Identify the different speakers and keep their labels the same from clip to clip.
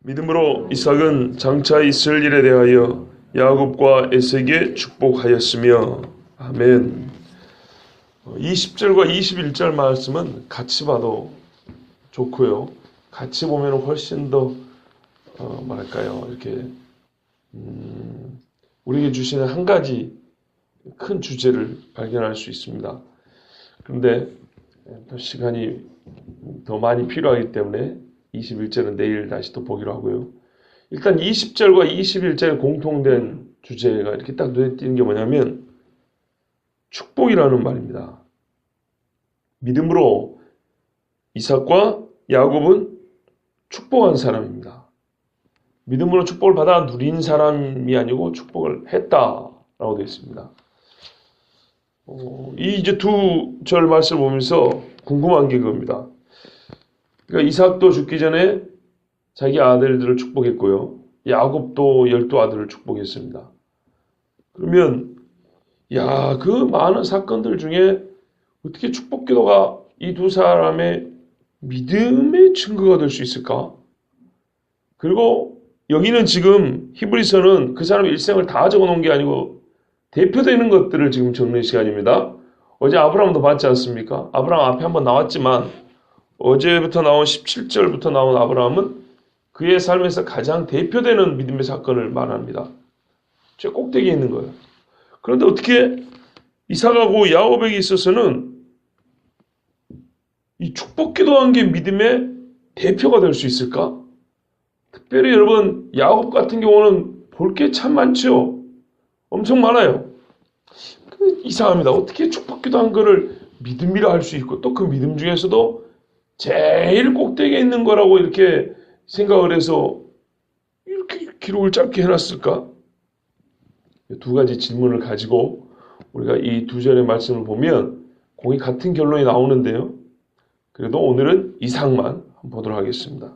Speaker 1: 믿음으로 이삭은 장차 있을 일에 대하여 야곱과 에색에 축복하였으며. 아멘. 20절과 21절 말씀은 같이 봐도 좋고요. 같이 보면 훨씬 더 뭐랄까요, 이렇게 우리에게 주시는 한 가지 큰 주제를 발견할 수 있습니다. 그런데 시간이 더 많이 필요하기 때문에 21절은 내일 다시 또 보기로 하고요. 일단 20절과 21절에 공통된 주제가 이렇게 딱 눈에 띄는 게 뭐냐면 축복이라는 말입니다. 믿음으로 이삭과 야곱은 축복한 사람입니다. 믿음으로 축복을 받아 누린 사람이 아니고 축복을 했다라고 되어 있습니다. 이 이제 두 절 말씀을 보면서 궁금한 게 그겁니다. 그러니까 이삭도 죽기 전에 자기 아들들을 축복했고요. 야곱도 12아들을 축복했습니다. 그러면 그 많은 사건들 중에 어떻게 축복 기도가 이 두 사람의 믿음의 증거가 될 수 있을까? 그리고 여기는 지금 히브리서는 그 사람의 일생을 다 적어놓은 게 아니고 대표되는 것들을 지금 적는 시간입니다. 어제 아브라함도 봤지 않습니까? 아브라함 앞에 한번 나왔지만 어제부터 나온 17절부터 나온 아브라함은 그의 삶에서 가장 대표되는 믿음의 사건을 말합니다. 저 꼭대기에 있는 거예요. 그런데 어떻게 이삭하고 야곱에게 있어서는 이 축복 기도한 게 믿음의 대표가 될 수 있을까? 특별히 여러분, 야곱 같은 경우는 볼 게 참 많죠. 엄청 많아요. 이상합니다. 어떻게 축복 기도한 거를 믿음이라 할 수 있고 또 그 믿음 중에서도 제일 꼭대기에 있는 거라고 이렇게 생각을 해서 이렇게 기록을 짧게 해놨을까? 두 가지 질문을 가지고 우리가 이 두 절의 말씀을 보면 거의 같은 결론이 나오는데요. 그래도 오늘은 이삭만 한번 보도록 하겠습니다.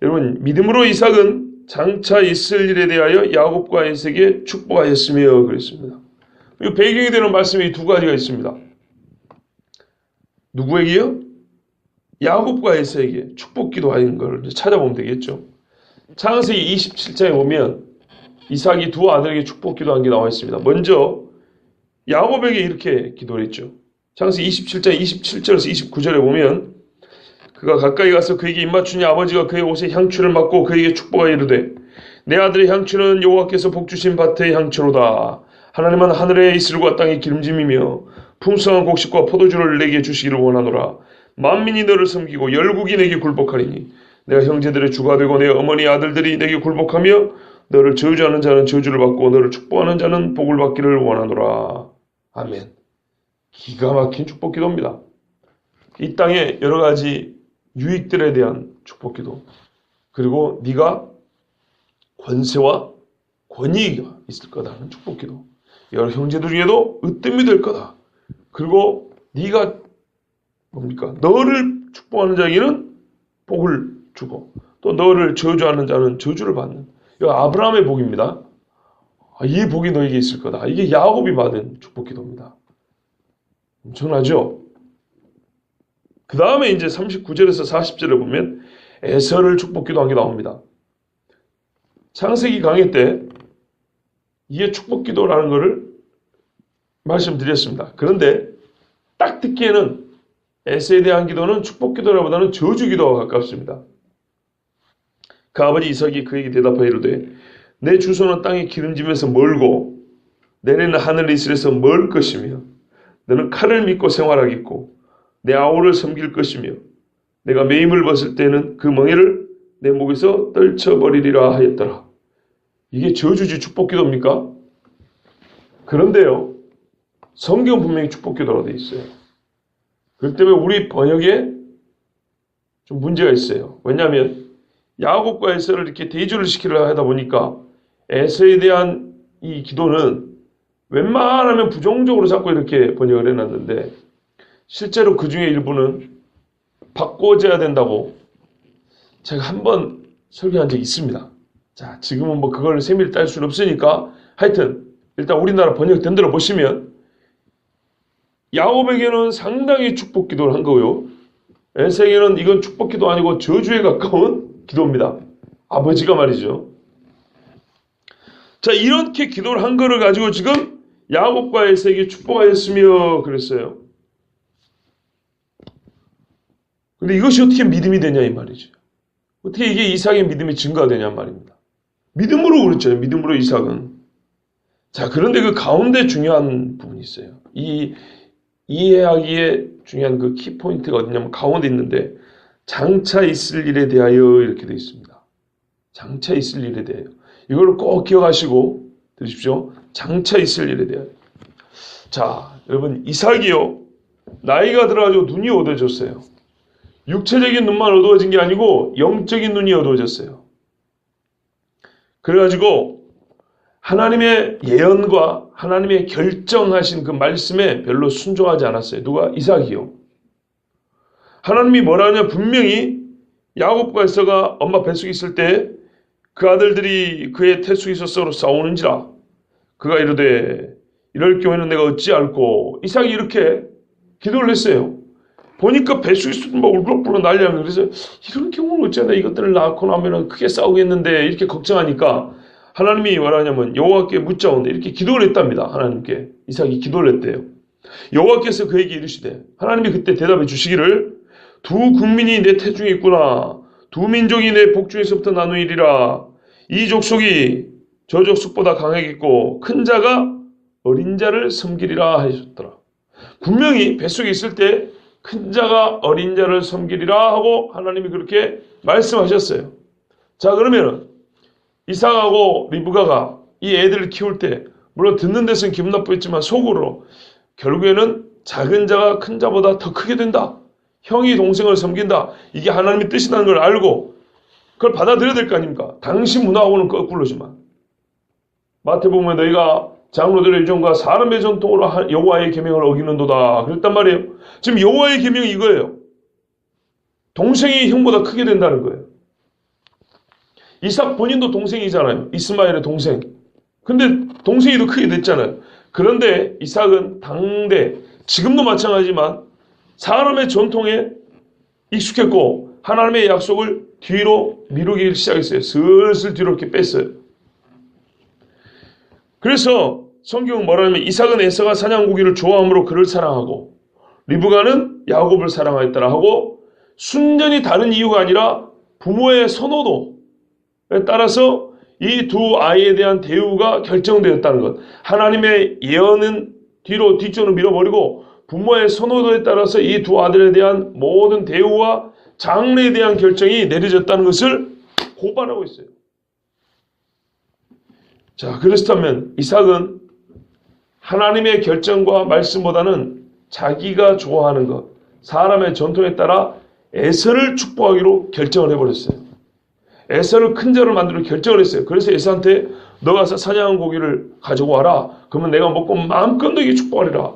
Speaker 1: 여러분, 믿음으로 이삭은 장차 있을 일에 대하여 야곱과 에색에 축복하였으며 그랬습니다. 이 배경이 되는 말씀이 두 가지가 있습니다. 누구에게요? 야곱과 에서에게 축복 기도하는 걸 찾아보면 되겠죠. 창세기 27장에 보면 이삭이 두 아들에게 축복 기도한 게 나와 있습니다. 먼저 야곱에게 이렇게 기도를 했죠. 창세기 27장 27절에서 29절에 보면 그가 가까이 가서 그에게 입맞추니 아버지가 그의 옷에 향추를 맡고 그에게 축복하여 이르되 내 아들의 향추는 여호와께서 복주신 밭의 향추로다. 하나님은 하늘의 이슬과 땅의 기름짐이며 풍성한 곡식과 포도주를 내게 주시기를 원하노라. 만민이 너를 섬기고 열국이 내게 굴복하리니 내가 형제들의 주가 되고 내 어머니 아들들이 내게 굴복하며 너를 저주하는 자는 저주를 받고 너를 축복하는 자는 복을 받기를 원하노라. 아멘. 기가 막힌 축복 기도입니다. 이 땅에 여러 가지 유익들에 대한 축복 기도, 그리고 네가 권세와 권위가 있을 거다 하는 축복 기도, 여러 형제들 중에도 으뜸이 될 거다. 그리고 네가 뭡니까? 너를 축복하는 자에게는 복을 주고 또 너를 저주하는 자는 저주를 받는, 이거 아브라함의 복입니다. 이 복이 너에게 있을 거다. 이게 야곱이 받은 축복 기도입니다. 엄청나죠? 그 다음에 이제 39절에서 40절에 보면 에서를 축복 기도한 게 나옵니다. 창세기 강의 때 이게 축복 기도라는 것을 말씀드렸습니다. 그런데 딱 듣기에는 에서에 대한 기도는 축복 기도라보다는 저주 기도와 가깝습니다. 그 아버지 이삭이 그에게 대답하여 이르되 내 주소는 땅에 기름짐에서 멀고 내내는 하늘 이슬에서 멀 것이며 너는 칼을 믿고 생활하겠고 내 아우를 섬길 것이며 내가 매임을 벗을 때는 그 멍에를 내 목에서 떨쳐버리리라 하였더라. 이게 저주지 축복 기도입니까? 그런데요, 성경 분명히 축복 기도로 되어 있어요. 그렇기 때문에 우리 번역에 좀 문제가 있어요. 왜냐하면 야곱과 에서를 이렇게 대조를 시키려 하다 보니까 에서에 대한 이 기도는 웬만하면 부정적으로 자꾸 이렇게 번역을 해놨는데 실제로 그 중에 일부는 바꿔줘야 된다고 제가 한번 설교한 적이 있습니다. 자, 지금은 뭐 그걸 세밀히 딸 수는 없으니까 하여튼 일단 우리나라 번역된 대로 보시면 야곱에게는 상당히 축복 기도를 한 거고요. 에서에게는 이건 축복 기도 아니고 저주에 가까운 기도입니다. 아버지가 말이죠. 자, 이렇게 기도를 한 거를 가지고 지금 야곱과 에서에게 축복하였으며 그랬어요. 근데 이것이 어떻게 믿음이 되냐 이 말이죠. 어떻게 이게 이삭의 믿음의 증거가 되냐 말입니다. 믿음으로 그랬죠. 믿음으로 이삭은. 자, 그런데 그 가운데 중요한 부분이 있어요. 이 이해하기에 중요한 그 키포인트가 어디냐면 가운데 있는데 장차 있을 일에 대하여 이렇게 되어 있습니다. 장차 있을 일에 대하여. 이걸 꼭 기억하시고 들으십시오. 장차 있을 일에 대하여. 자, 여러분 이삭이요. 나이가 들어가지고 눈이 어두워졌어요. 육체적인 눈만 어두워진 게 아니고 영적인 눈이 어두워졌어요. 그래가지고 하나님의 예언과 하나님의 결정하신 그 말씀에 별로 순종하지 않았어요. 누가? 이삭이요. 하나님이 뭐라 하냐 분명히 야곱과 에서가 엄마 뱃속에 있을 때 그 아들들이 그의 태속에 있어 서로 싸우는지라 그가 이르되 이럴 경우에는 내가 어찌 알고 이삭이 이렇게 기도를 했어요. 보니까 뱃속에서 막 울컥불컥 난리나는 그래서 이런 경우는 어찌하나 이것들을 낳고 나면 크게 싸우겠는데 이렇게 걱정하니까 하나님이 뭐라 하냐면 여호와께 묻자온데 이렇게 기도를 했답니다. 하나님께 이삭이 기도를 했대요. 여호와께서 그에게 이르시되 하나님이 그때 대답해 주시기를 두 국민이 내 태중에 있구나. 두 민족이 내 복중에서부터 나누이리라. 이 족속이 저 족속보다 강하겠고 큰 자가 어린 자를 섬기리라 하셨더라. 분명히 뱃속에 있을 때 큰 자가 어린 자를 섬기리라 하고 하나님이 그렇게 말씀하셨어요. 자, 그러면은 이삭하고 리브가가 이 애들을 키울 때 물론 듣는 데서는 기분 나쁘겠지만 속으로 결국에는 작은 자가 큰 자보다 더 크게 된다. 형이 동생을 섬긴다. 이게 하나님의 뜻이라는 걸 알고 그걸 받아들여야 될 거 아닙니까? 당시 문화하고는 거꾸로지만 마태복음에 너희가 장로들의 유전과 사람의 전통으로 여호와의 계명을 어기는도다. 그랬단 말이에요. 지금 여호와의 계명이 이거예요. 동생이 형보다 크게 된다는 거예요. 이삭 본인도 동생이잖아요. 이스마엘의 동생. 근데 동생이 더 크게 됐잖아요. 그런데 이삭은 당대 지금도 마찬가지지만 사람의 전통에 익숙했고 하나님의 약속을 뒤로 미루기 시작했어요. 슬슬 뒤로 이렇게 뺐어요. 그래서 성경은 뭐라 하면 이삭은 에서가 사냥고기를 좋아함으로 그를 사랑하고 리브가는 야곱을 사랑하였더라 하고 순전히 다른 이유가 아니라 부모의 선호도에 따라서 이 두 아이에 대한 대우가 결정되었다는 것. 하나님의 예언은 뒤쪽으로 밀어버리고 부모의 선호도에 따라서 이 두 아들에 대한 모든 대우와 장래에 대한 결정이 내려졌다는 것을 고발하고 있어요. 자, 그렇다면 이삭은 하나님의 결정과 말씀보다는 자기가 좋아하는 것, 사람의 전통에 따라 에서를 축복하기로 결정을 해버렸어요. 에서를 큰 자로 만들어 결정을 했어요. 그래서 에서한테 너 가서 사냥한 고기를 가지고 와라. 그러면 내가 먹고 마음껏 너에게 축복하리라.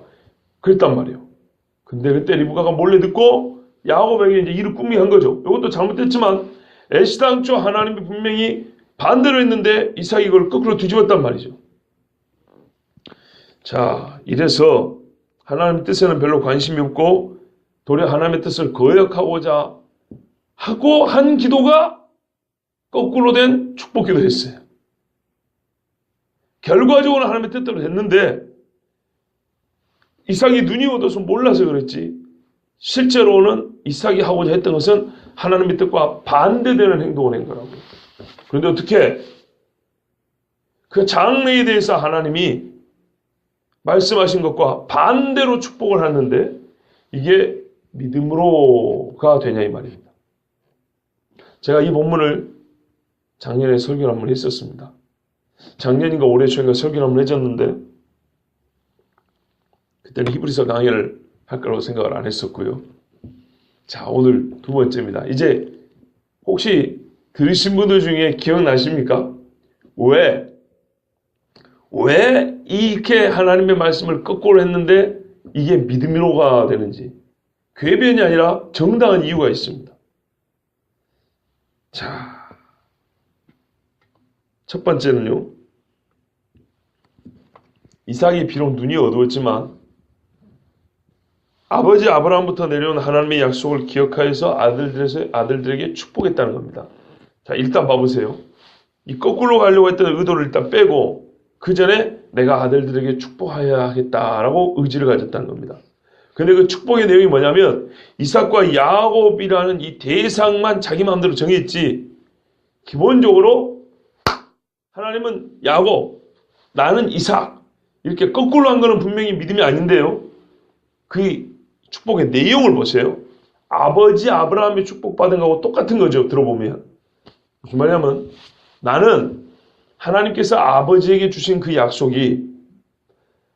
Speaker 1: 그랬단 말이에요. 근데 그때 리브가가 몰래 듣고 야곱에게 이제 이를 꾸미한 거죠. 이것도 잘못됐지만 애시당초 하나님이 분명히 반대로 했는데 이삭이 이걸 거꾸로 뒤집었단 말이죠. 자, 이래서 하나님의 뜻에는 별로 관심이 없고 도리어 하나님의 뜻을 거역하고자 하고 한 기도가 거꾸로 된 축복 기도였어요. 결과적으로는 하나님의 뜻대로 됐는데 이삭이 눈이 어두워서 몰라서 그랬지 실제로는 이삭이 하고자 했던 것은 하나님의 뜻과 반대되는 행동을 한 거라고요. 그런데 어떻게 그 장래에 대해서 하나님이 말씀하신 것과 반대로 축복을 하는데 이게 믿음으로가 되냐 이 말입니다. 제가 이 본문을 작년에 설교를 한번 했었습니다. 작년인가 올해 초인가 설교를 한번 해줬는데 그때는 히브리서 강의를 할 거라고 생각을 안 했었고요. 자, 오늘 두 번째입니다. 이제 혹시 들으신 분들 중에 기억나십니까? 왜 이렇게 하나님의 말씀을 거꾸로 했는데 이게 믿음으로가 되는지 궤변이 아니라 정당한 이유가 있습니다. 자, 첫 번째는요. 이삭이 비록 눈이 어두웠지만 아버지 아브라함부터 내려온 하나님의 약속을 기억하여서 아들들에게 축복했다는 겁니다. 자, 일단 봐보세요. 이 거꾸로 가려고 했던 의도를 일단 빼고 그 전에 내가 아들들에게 축복해야 하겠다라고 의지를 가졌다는 겁니다. 근데 그 축복의 내용이 뭐냐면 이삭과 야곱이라는 이 대상만 자기 마음대로 정했지 기본적으로 하나님은 야곱, 나는 이삭 이렇게 거꾸로 한 거는 분명히 믿음이 아닌데요. 그 축복의 내용을 보세요. 아버지 아브라함의 축복받은 거하고 똑같은 거죠. 들어보면. 무슨 말이냐면 나는 하나님께서 아버지에게 주신 그 약속이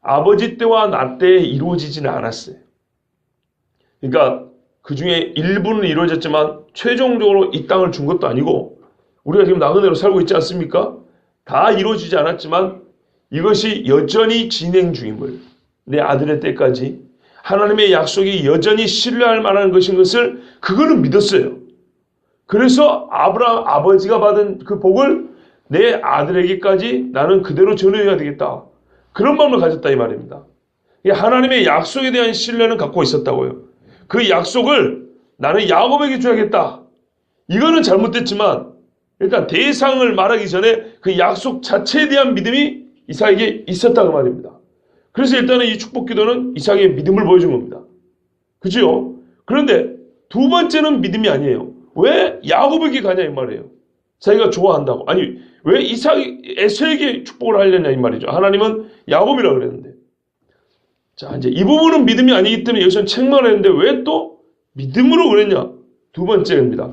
Speaker 1: 아버지 때와 나 때에 이루어지지는 않았어요. 그러니까 그 중에 일부는 이루어졌지만 최종적으로 이 땅을 준 것도 아니고 우리가 지금 나그네로 살고 있지 않습니까? 다 이루어지지 않았지만 이것이 여전히 진행 중임을 내 아들의 때까지 하나님의 약속이 여전히 신뢰할 만한 것인 것을 그거는 믿었어요. 그래서 아브라함 아버지가 받은 그 복을 내 아들에게까지 나는 그대로 전해야 되겠다. 그런 마음을 가졌다 이 말입니다. 하나님의 약속에 대한 신뢰는 갖고 있었다고요. 그 약속을 나는 야곱에게 줘야겠다. 이거는 잘못됐지만 일단 대상을 말하기 전에 그 약속 자체에 대한 믿음이 이삭에게 있었다고 말입니다. 그래서 일단은 이 축복 기도는 이삭의 믿음을 보여준 겁니다. 그죠? 그런데 두 번째는 믿음이 아니에요. 왜 야곱에게 가냐 이 말이에요. 자기가 좋아한다고. 아니 왜 에서에게 축복을 하려냐 이 말이죠. 하나님은 야곱이라고 그랬는데. 자 이제 이 부분은 믿음이 아니기 때문에 여기서는 책망을 했는데 왜 또 믿음으로 그랬냐. 두 번째입니다.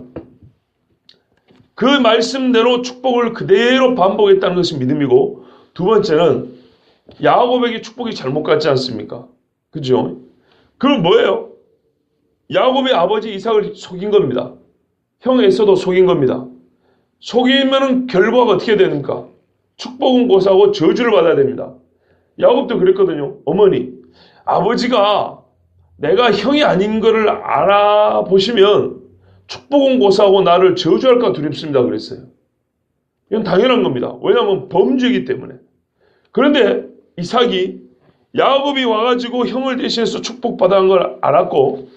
Speaker 1: 그 말씀대로 축복을 그대로 반복했다는 것이 믿음이고 두 번째는 야곱에게 축복이 잘못 갔지 않습니까? 그죠? 그럼 뭐예요? 야곱의 아버지 이삭을 속인 겁니다. 형 에서도 속인 겁니다. 속이면 결과가 어떻게 되는가? 축복은 고사하고 저주를 받아야 됩니다. 야곱도 그랬거든요. 어머니, 아버지가 내가 형이 아닌 것을 알아보시면 축복은 고사하고 나를 저주할까 두렵습니다. 그랬어요. 이건 당연한 겁니다. 왜냐하면 범죄이기 때문에. 그런데 이삭이 야곱이 와가지고 형을 대신해서 축복받아간 걸 알았고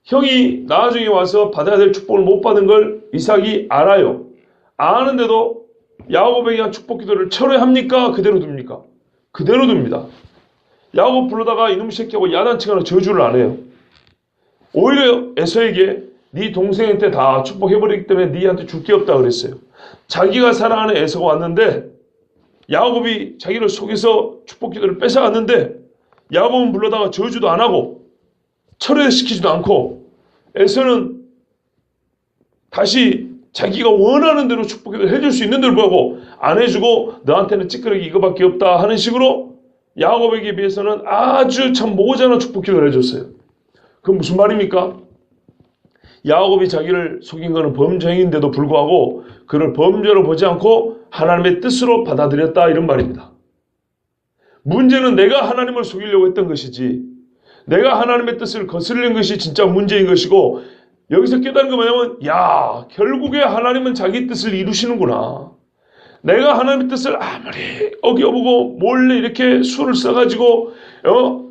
Speaker 1: 형이 나중에 와서 받아야 될 축복을 못 받은 걸 이삭이 알아요. 아는데도 야곱에게 한 축복 기도를 철회합니까? 그대로 둡니까? 그대로 둡니다. 야곱 불러다가 이놈 새끼하고 야단치거나 저주를 안 해요. 오히려 에서에게 네 동생한테 다 축복해버리기 때문에 네한테 줄 게 없다 그랬어요. 자기가 사랑하는 에서가 왔는데 야곱이 자기를 속여서 축복 기도를 뺏어갔는데 야곱은 불러다가 저주도 안 하고 철회시키지도 않고 에서는 다시 자기가 원하는 대로 축복 기도를 해줄 수 있는 대로 보고 안 해주고 너한테는 찌끄러기 이거밖에 없다 하는 식으로 야곱에게 비해서는 아주 참 모자란 축복 기도를 해줬어요. 그건 무슨 말입니까? 야곱이 자기를 속인 것은 범죄인데도 불구하고 그를 범죄로 보지 않고 하나님의 뜻으로 받아들였다 이런 말입니다. 문제는 내가 하나님을 속이려고 했던 것이지 내가 하나님의 뜻을 거스르는 것이 진짜 문제인 것이고 여기서 깨달은 게 뭐냐면 야 결국에 하나님은 자기 뜻을 이루시는구나. 내가 하나님의 뜻을 아무리 어겨보고 몰래 이렇게 수를 써가지고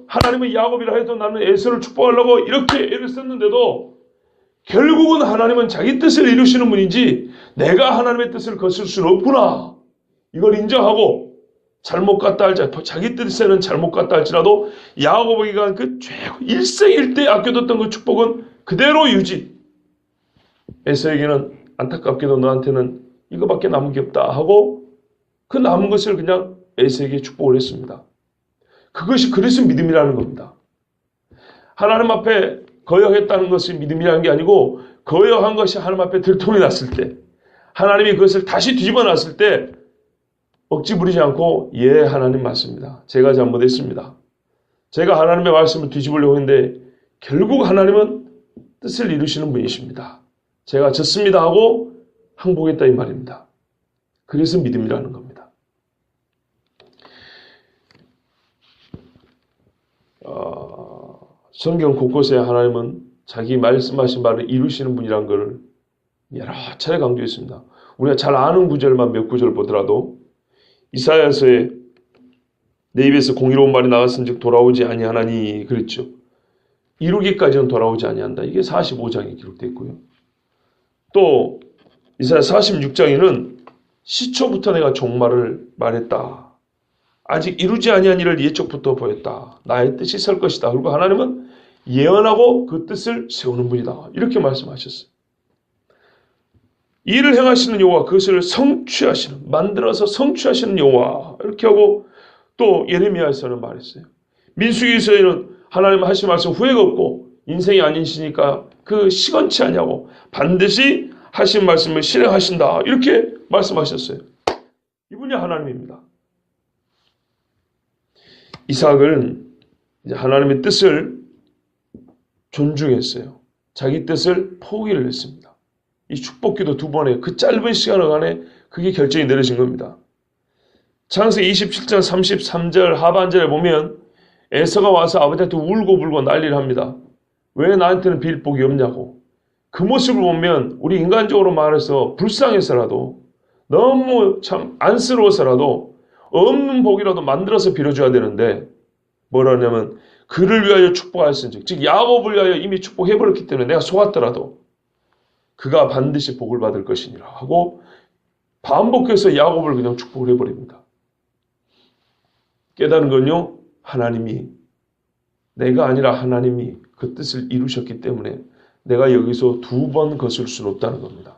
Speaker 1: 하나님은 야곱이라 해도 나는 에서를 축복하려고 이렇게 애를 썼는데도 결국은 하나님은 자기 뜻을 이루시는 분이지 내가 하나님의 뜻을 거슬 수는 없구나. 이걸 인정하고 잘못 갔다 할지라도 자기 뜻에는 잘못 갔다 할지라도 야곱에게 간 그 최고 일생일대 아껴뒀던 그 축복은 그대로 유지. 에서에게는 안타깝게도 너한테는 이거밖에 남은 게 없다 하고 그 남은 것을 그냥 에서에게 축복을 했습니다. 그것이 그래서 믿음이라는 겁니다. 하나님 앞에 거역했다는 것이 믿음이라는 게 아니고 거역한 것이 하나님 앞에 들통이 났을 때 하나님이 그것을 다시 뒤집어 놨을 때 억지 부리지 않고 예 하나님 맞습니다. 제가 잘못했습니다. 제가 하나님의 말씀을 뒤집으려고 했는데 결국 하나님은 뜻을 이루시는 분이십니다. 제가 졌습니다 하고 항복했다 이 말입니다. 그래서 믿음이라는 겁니다. 성경 곳곳에 하나님은 자기 말씀하신 바를 이루시는 분이라는 것을 여러 차례 강조했습니다. 우리가 잘 아는 구절만 몇 구절 보더라도 이사야서에 내 입에서 공의로운 말이 나갔은즉 돌아오지 아니하나니 그랬죠. 이루기까지는 돌아오지 아니한다. 이게 45장에 기록되어 있고요. 또 이사야 46장에는 시초부터 내가 종말을 말했다. 아직 이루지 아니한 일을 예적부터 보였다. 나의 뜻이 설 것이다. 그리고 하나님은 예언하고 그 뜻을 세우는 분이다. 이렇게 말씀하셨어요. 일을 행하시는 여호와, 그것을 성취하시는, 만들어서 성취하시는 여호와, 이렇게 하고 또 예레미야에서는 말했어요. 민수기에서는 하나님 하신 말씀 후회가 없고 인생이 아니시니까 그 시건치 아니하고 반드시 하신 말씀을 실행하신다. 이렇게 말씀하셨어요. 이분이 하나님입니다. 이삭은 이제 하나님의 뜻을 존중했어요. 자기 뜻을 포기를 했습니다. 이 축복기도 두 번에 그 짧은 시간 안에 그게 결정이 내려진 겁니다. 창세기 27장 33절 하반절에 보면 에서가 와서 아버지한테 울고 난리를 합니다. 왜 나한테는 빌 복이 없냐고. 그 모습을 보면 우리 인간적으로 말해서 불쌍해서라도 너무 참 안쓰러워서라도 없는 복이라도 만들어서 빌어줘야 되는데 뭐라냐면 그를 위하여 축복하였은즉, 즉 야곱을 위하여 이미 축복해버렸기 때문에 내가 속았더라도 그가 반드시 복을 받을 것이니라 하고 반복해서 야곱을 그냥 축복을 해버립니다. 깨달은 건요, 하나님이, 내가 아니라 하나님이 그 뜻을 이루셨기 때문에 내가 여기서 두 번 거슬 수는 없다는 겁니다.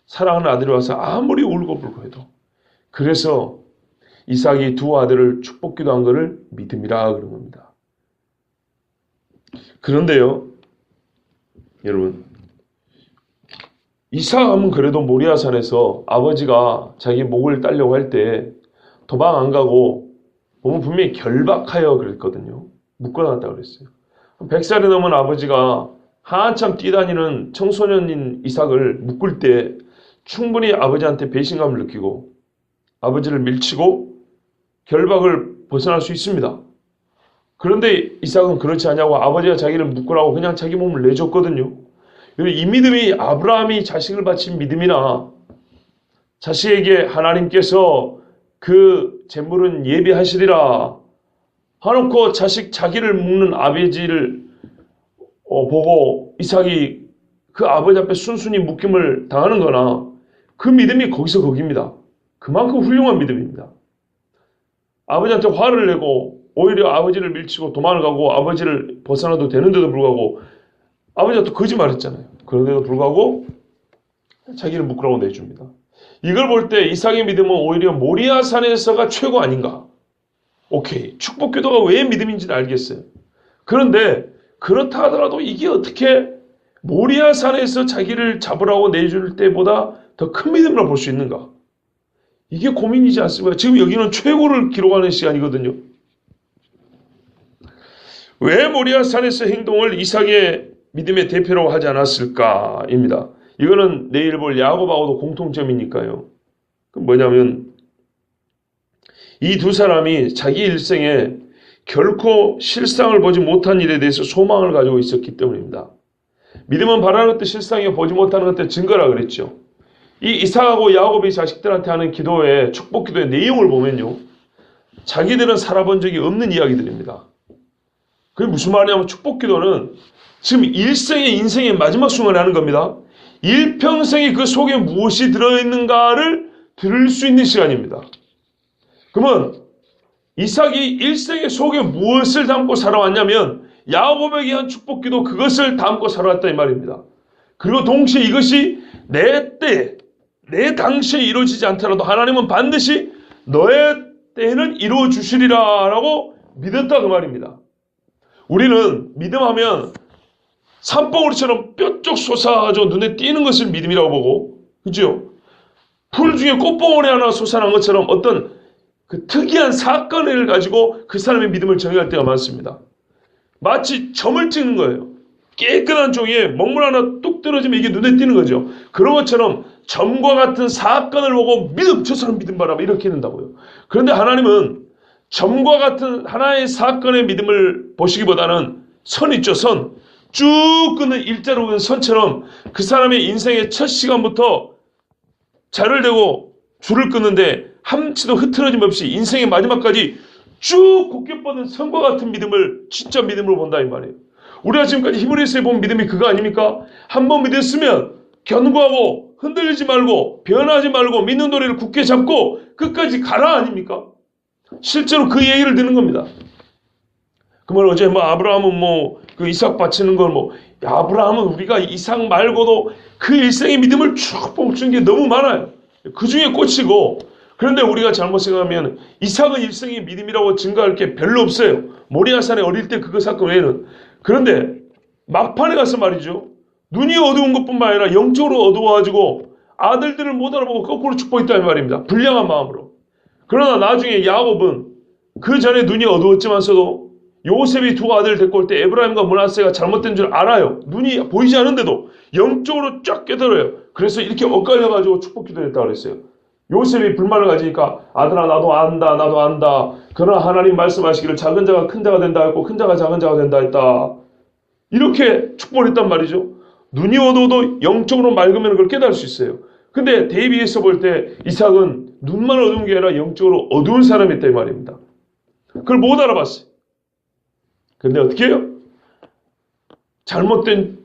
Speaker 1: 사랑하는 아들이 와서 아무리 울고불고 해도. 그래서 이삭이 두 아들을 축복기도한 것을 믿음이라 그런 겁니다. 그런데요, 여러분, 이삭은 그래도 모리아산에서 아버지가 자기 목을 따려고 할 때 도망 안 가고 보면 분명히 결박하여 그랬거든요. 묶어놨다고 그랬어요. 100살이 넘은 아버지가 한참 뛰다니는 청소년인 이삭을 묶을 때 충분히 아버지한테 배신감을 느끼고 아버지를 밀치고 결박을 벗어날 수 있습니다. 그런데 이삭은 그렇지 않냐고 아버지가 자기를 묶으라고 그냥 자기 몸을 내줬거든요. 이 믿음이 아브라함이 자식을 바친 믿음이나 자식에게 하나님께서 그 재물은 예비하시리라 하놓고 자기를 묶는 아버지를 보고 이삭이 그 아버지 앞에 순순히 묶임을 당하는 거나 그 믿음이 거기서 거기입니다. 그만큼 훌륭한 믿음입니다. 아버지한테 화를 내고 오히려 아버지를 밀치고 도망을 가고 아버지를 벗어나도 되는데도 불구하고 아버지가 또 거짓말했잖아요. 그런데도 불구하고 자기를 묶으라고 내줍니다. 이걸 볼 때 이삭의 믿음은 오히려 모리아산에서가 최고 아닌가. 오케이, 축복기도가 왜 믿음인지는 알겠어요. 그런데 그렇다 하더라도 이게 어떻게 모리아산에서 자기를 잡으라고 내줄 때보다 더 큰 믿음이라고 볼 수 있는가. 이게 고민이지 않습니까? 지금 여기는 최고를 기록하는 시간이거든요. 왜 모리아산에서 행동을 이삭의 믿음의 대표라고 하지 않았을까입니다. 이거는 내일 볼 야곱하고도 공통점이니까요. 그 뭐냐면 이 두 사람이 자기 일생에 결코 실상을 보지 못한 일에 대해서 소망을 가지고 있었기 때문입니다. 믿음은 바라는 것도 실상에 보지 못하는 것도 증거라 그랬죠. 이 이삭하고 야곱이 자식들한테 하는 기도의 축복 기도의 내용을 보면요. 자기들은 살아본 적이 없는 이야기들입니다. 그게 무슨 말이냐면 축복 기도는 지금 일생의 인생의 마지막 순간에 하는 겁니다. 일평생에 그 속에 무엇이 들어있는가를 들을 수 있는 시간입니다. 그러면 이삭이 일생의 속에 무엇을 담고 살아왔냐면 야곱에게 한 축복기도 그것을 담고 살아왔다 이 말입니다. 그리고 동시에 이것이 내 때, 내 당시에 이루어지지 않더라도 하나님은 반드시 너의 때에는 이루어 주시리라 라고 믿었다 그 말입니다. 우리는 믿음하면 산봉우리처럼 뾰족 솟아가지고 눈에 띄는 것을 믿음이라고 보고, 그죠? 풀 중에 꽃봉오리 하나 솟아난 것처럼 어떤 그 특이한 사건을 가지고 그 사람의 믿음을 정의할 때가 많습니다. 마치 점을 찍는 거예요. 깨끗한 종이에 먹물 하나 뚝 떨어지면 이게 눈에 띄는 거죠. 그런 것처럼 점과 같은 사건을 보고 믿음, 저 사람 믿음 바라 이렇게 된다고요. 그런데 하나님은 점과 같은 하나의 사건의 믿음을 보시기보다는 선 있죠, 선. 쭉 끄는 일자로 끄는 선처럼 그 사람의 인생의 첫 시간부터 자를 대고 줄을 끄는데 한치도 흐트러짐 없이 인생의 마지막까지 쭉 곧게 뻗은 선과 같은 믿음을 진짜 믿음으로 본다 이 말이에요. 우리가 지금까지 히브리서에 본 믿음이 그거 아닙니까? 한번 믿었으면 견고하고 흔들리지 말고 변하지 말고 믿는 도리를 굳게 잡고 끝까지 가라 아닙니까? 실제로 그 얘기를 듣는 겁니다. 그러면 어제 아브라함은 그 이삭 바치는 걸 아브라함은 우리가 이삭 말고도 그 일생의 믿음을 쭉 뻥준 게 너무 많아요. 그 중에 꽂히고, 그런데 우리가 잘못 생각하면 이삭은 일생의 믿음이라고 증거할 게 별로 없어요. 모리아산에 어릴 때 그거 사건 외에는. 그런데 막판에 가서 말이죠. 눈이 어두운 것뿐만 아니라 영적으로 어두워가지고 아들들을 못 알아보고 거꾸로 축복했다는 말입니다. 불량한 마음으로. 그러나 나중에 야곱은 그 전에 눈이 어두웠지만서도 요셉이 두 아들을 데리고 올 때 에브라임과 므낫세가 잘못된 줄 알아요. 눈이 보이지 않은데도 영적으로 쫙 깨달아요. 그래서 이렇게 엇갈려가지고 축복 기도를 했다고 그랬어요. 요셉이 불만을 가지니까 아들아 나도 안다 나도 안다. 그러나 하나님 말씀하시기를 작은 자가 큰 자가 된다 했고 큰 자가 작은 자가 된다 했다. 이렇게 축복을 했단 말이죠. 눈이 어두워도 영적으로 맑으면 그걸 깨달을 수 있어요. 근데 대비해서 볼 때 이삭은 눈만 어두운 게 아니라 영적으로 어두운 사람이었다 이 말입니다. 그걸 못 알아봤어요. 근데 어떻게 해요?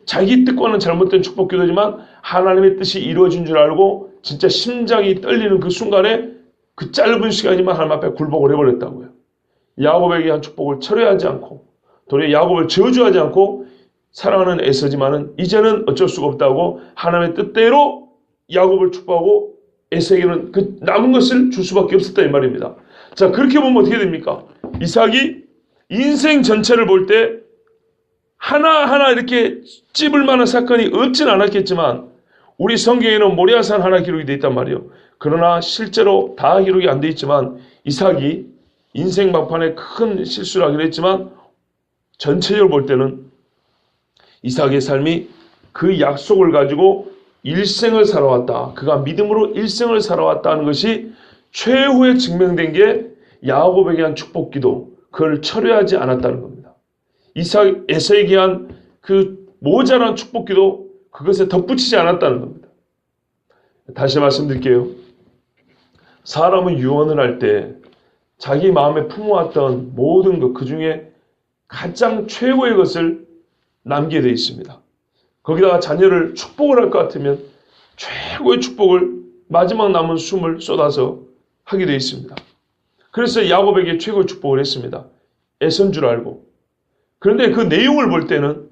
Speaker 1: 자기 뜻과는 잘못된 축복 기도지만 하나님의 뜻이 이루어진 줄 알고 진짜 심장이 떨리는 그 순간에 그 짧은 시간이지만 하나님 앞에 굴복을 해버렸다고요. 야곱에게 한 축복을 철회하지 않고 도리어 야곱을 저주하지 않고 사랑하는 에서지만은 이제는 어쩔 수가 없다고 하나님의 뜻대로 야곱을 축복하고 에서에게는 그 남은 것을 줄 수밖에 없었다 이 말입니다. 자, 그렇게 보면 어떻게 됩니까? 이삭이 인생 전체를 볼 때 하나하나 이렇게 찝을 만한 사건이 없진 않았겠지만 우리 성경에는 모리아산 하나 기록이 되어 있단 말이에요. 그러나 실제로 다 기록이 안 되어 있지만 이삭이 인생 막판에 큰 실수를 하긴 했지만 전체적으로 볼 때는 이삭의 삶이 그 약속을 가지고 일생을 살아왔다. 그가 믿음으로 일생을 살아왔다는 것이 최후에 증명된 게 야곱에게 한 축복기도 그걸 철회하지 않았다는 겁니다. 에서에게 한 그 모자란 축복기도 그것에 덧붙이지 않았다는 겁니다. 다시 말씀드릴게요. 사람은 유언을 할 때 자기 마음에 품어왔던 모든 것 그 중에 가장 최고의 것을 남기게 되어 있습니다. 거기다가 자녀를 축복을 할 것 같으면 최고의 축복을 마지막 남은 숨을 쏟아서 하게 되어 있습니다. 그래서 야곱에게 최고의 축복을 했습니다. 애선 줄 알고. 그런데 그 내용을 볼 때는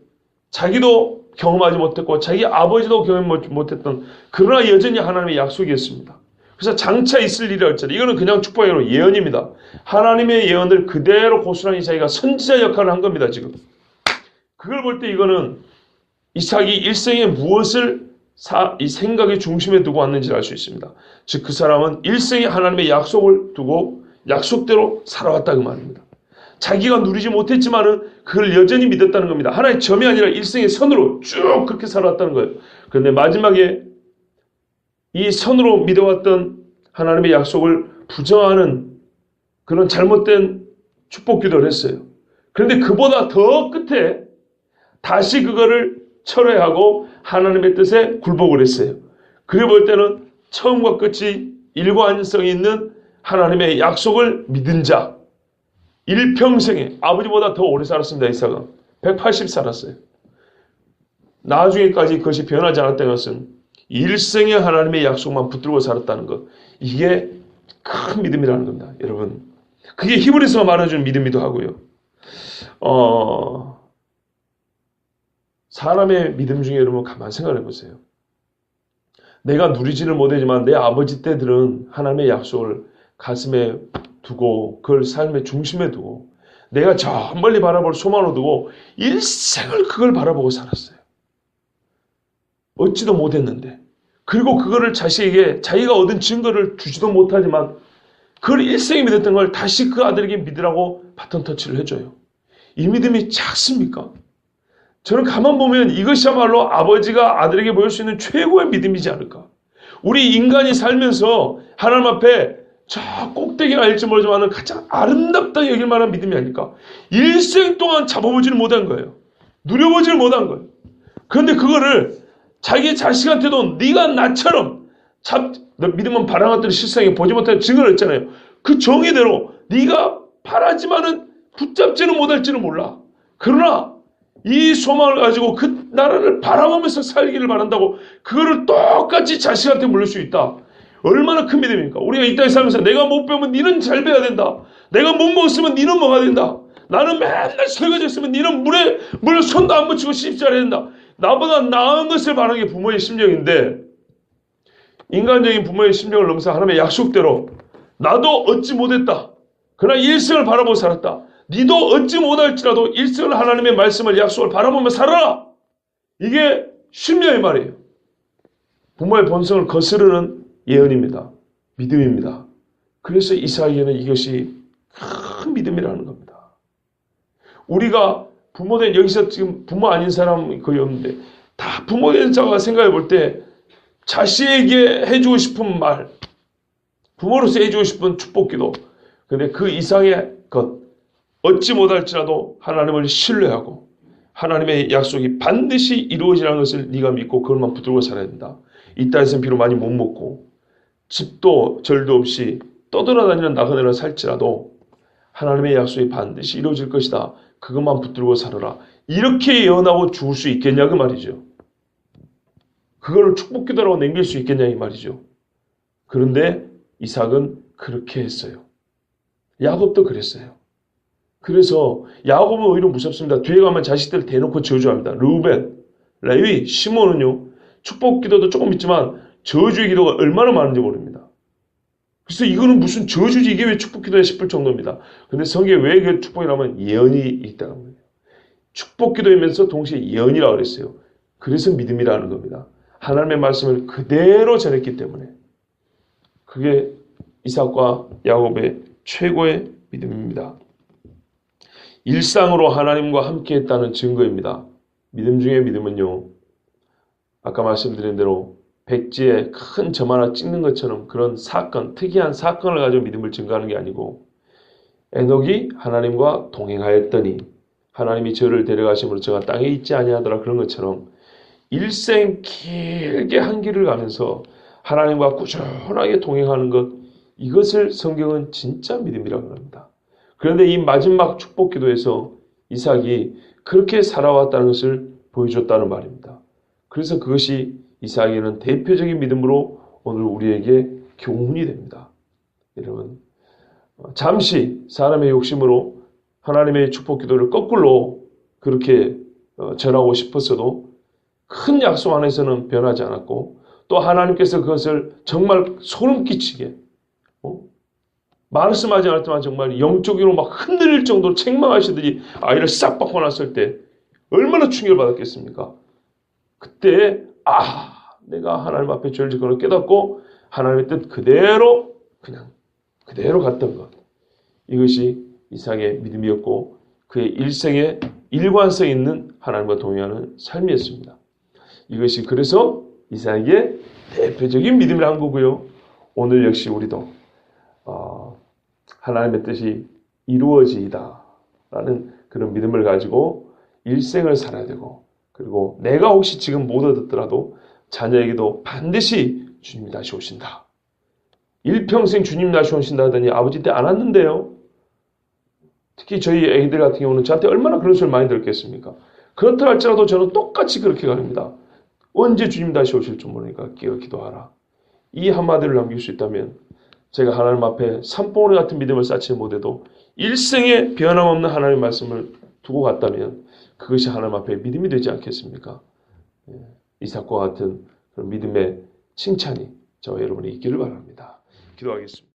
Speaker 1: 자기도 경험하지 못했고 자기 아버지도 경험하지 못했던 그러나 여전히 하나님의 약속이었습니다. 그래서 장차 있을 일이라 할지라도 이거는 그냥 축복이 아니라 예언입니다. 하나님의 예언을 그대로 고스란히 자기가 선지자 역할을 한 겁니다. 지금. 그걸 볼 때 이거는 이삭이 일생에 무엇을 이 생각의 중심에 두고 왔는지를 알 수 있습니다. 즉 그 사람은 일생에 하나님의 약속을 두고 약속대로 살아왔다 그 말입니다. 자기가 누리지 못했지만은 그걸 여전히 믿었다는 겁니다. 하나의 점이 아니라 일생의 선으로 쭉 그렇게 살아왔다는 거예요. 그런데 마지막에 이 선으로 믿어왔던 하나님의 약속을 부정하는 그런 잘못된 축복 기도를 했어요. 그런데 그보다 더 끝에 다시 그거를 철회하고 하나님의 뜻에 굴복을 했어요. 그래 볼 때는 처음과 끝이 일관성이 있는 하나님의 약속을 믿은 자, 일평생에 아버지보다 더 오래 살았습니다. 이삭은 180 살았어요. 나중에까지 그것이 변하지 않았다는 것은 일생에 하나님의 약속만 붙들고 살았다는 것, 이게 큰 믿음이라는 겁니다. 여러분, 그게 히브리서가 말해주는 믿음이기도 하고요. 사람의 믿음 중에 여러분 가만 생각해 보세요. 내가 누리지를 못하지만 내 아버지 때들은 하나님의 약속을 가슴에 두고 그걸 삶의 중심에 두고 내가 저 멀리 바라볼 소망으로 두고 일생을 그걸 바라보고 살았어요. 얻지도 못했는데 그리고 그거를 자식에게 자기가 얻은 증거를 주지도 못하지만 그걸 일생에 믿었던 걸 다시 그 아들에게 믿으라고 바톤 터치를 해줘요. 이 믿음이 작습니까? 저는 가만 보면 이것이야말로 아버지가 아들에게 보일 수 있는 최고의 믿음이지 않을까. 우리 인간이 살면서 하나님 앞에 저 꼭대기는 아닐지 모르지만 가장 아름답다 여길 만한 믿음이 아닐까. 일생 동안 잡아보지를 못한 거예요. 누려보지를 못한 거예요. 그런데 그거를 자기 자식한테도 네가 나처럼 믿음은 바라는 것들을 실상에 보지 못한 증거를 했잖아요. 그 정의대로 네가 바라지만은 붙잡지는 못할지는 몰라. 그러나 이 소망을 가지고 그 나라를 바라보면서 살기를 바란다고 그거를 똑같이 자식한테 물릴 수 있다. 얼마나 큰 믿음입니까? 우리가 이 땅에 살면서 내가 못 배우면 니는 잘 배워야 된다. 내가 못 먹었으면 니는 먹어야 된다. 나는 맨날 설거지 했으면 니는 물에 손도 안 붙이고 씻지 않아야 된다. 나보다 나은 것을 바라는 게 부모의 심정인데 인간적인 부모의 심정을 넘어서 하나님의 약속대로 나도 얻지 못했다. 그러나 일생을 바라보고 살았다. 니도 얻지 못할지라도 일생을 하나님의 말씀을 약속을 바라보며 살아라. 이게 심령의 말이에요. 부모의 본성을 거스르는 예언입니다. 믿음입니다. 그래서 이사야에게는 이것이 큰 믿음이라는 겁니다. 우리가 부모된 여기서 지금 부모 아닌 사람은 거의 없는데 다 부모된 자가 생각해 볼 때 자식에게 해주고 싶은 말, 부모로서 해주고 싶은 축복기도, 근데 그 이상의 것, 얻지 못할지라도 하나님을 신뢰하고 하나님의 약속이 반드시 이루어지라는 것을 네가 믿고 그것만 붙들고 살아야 된다. 이 땅에서는 비록 많이 못 먹고 집도 절도 없이 떠돌아다니는 나그네로 살지라도 하나님의 약속이 반드시 이루어질 것이다. 그것만 붙들고 살아라. 이렇게 예언하고 죽을 수 있겠냐 그 말이죠. 그거를 축복기도라고 남길 수 있겠냐 이 말이죠. 그런데 이삭은 그렇게 했어요. 야곱도 그랬어요. 그래서 야곱은 오히려 무섭습니다. 뒤에 가면 자식들 대놓고 저주합니다. 르우벤, 레위, 시몬은요. 축복기도도 조금 있지만 저주의 기도가 얼마나 많은지 모릅니다. 그래서 이거는 무슨 저주지 이게 왜 축복기도야 싶을 정도입니다. 근데 성경에 왜 그 축복이라면 예언이 있다는 거예요. 축복기도이면서 동시에 예언이라고 그랬어요. 그래서 믿음이라는 겁니다. 하나님의 말씀을 그대로 전했기 때문에 그게 이삭과 야곱의 최고의 믿음입니다. 일상으로 하나님과 함께 했다는 증거입니다. 믿음 중에 믿음은요. 아까 말씀드린 대로 백지에 큰 점 하나 찍는 것처럼 그런 사건, 특이한 사건을 가지고 믿음을 증거하는 게 아니고 에녹이 하나님과 동행하였더니 하나님이 저를 데려가심으로 저가 땅에 있지 아니하더라 그런 것처럼 일생 길게 한 길을 가면서 하나님과 꾸준하게 동행하는 것 이것을 성경은 진짜 믿음이라고 합니다. 그런데 이 마지막 축복 기도에서 이삭이 그렇게 살아왔다는 것을 보여줬다는 말입니다. 그래서 그것이 이삭에게는 대표적인 믿음으로 오늘 우리에게 교훈이 됩니다. 여러분 잠시 사람의 욕심으로 하나님의 축복 기도를 거꾸로 그렇게 전하고 싶었어도 큰 약속 안에서는 변하지 않았고 또 하나님께서 그것을 정말 소름 끼치게 말씀하지 않았지만 정말 영적으로 막 흔들릴 정도로 책망하시듯이 아이를 싹 바꿔 놨을 때 얼마나 충격을 받았겠습니까? 그때 내가 하나님 앞에 죄를 짓고 걸 깨닫고 하나님의 뜻 그대로 그냥 그대로 갔던 것 이것이 이삭의 믿음이었고 그의 일생에 일관성 있는 하나님과 동행하는 삶이었습니다. 이것이 그래서 이삭의 대표적인 믿음이라는 거고요. 오늘 역시 우리도 하나님의 뜻이 이루어지이다 라는 그런 믿음을 가지고 일생을 살아야 되고 그리고 내가 혹시 지금 못 얻었더라도 자녀에게도 반드시 주님이 다시 오신다. 일평생 주님 다시 오신다 하더니 아버지 때 안 왔는데요. 특히 저희 애기들 같은 경우는 저한테 얼마나 그런 소리를 많이 들었겠습니까? 그렇다 할지라도 저는 똑같이 그렇게 가릅니다. 언제 주님 다시 오실 줄 모르니까 깨어 기도하라. 이 한마디를 남길 수 있다면 제가 하나님 앞에 산봉우리 같은 믿음을 쌓지 못해도 일생에 변함없는 하나님의 말씀을 두고 갔다면 그것이 하나님 앞에 믿음이 되지 않겠습니까? 이삭과 같은 그런 믿음의 칭찬이 저와 여러분이 있기를 바랍니다. 기도하겠습니다.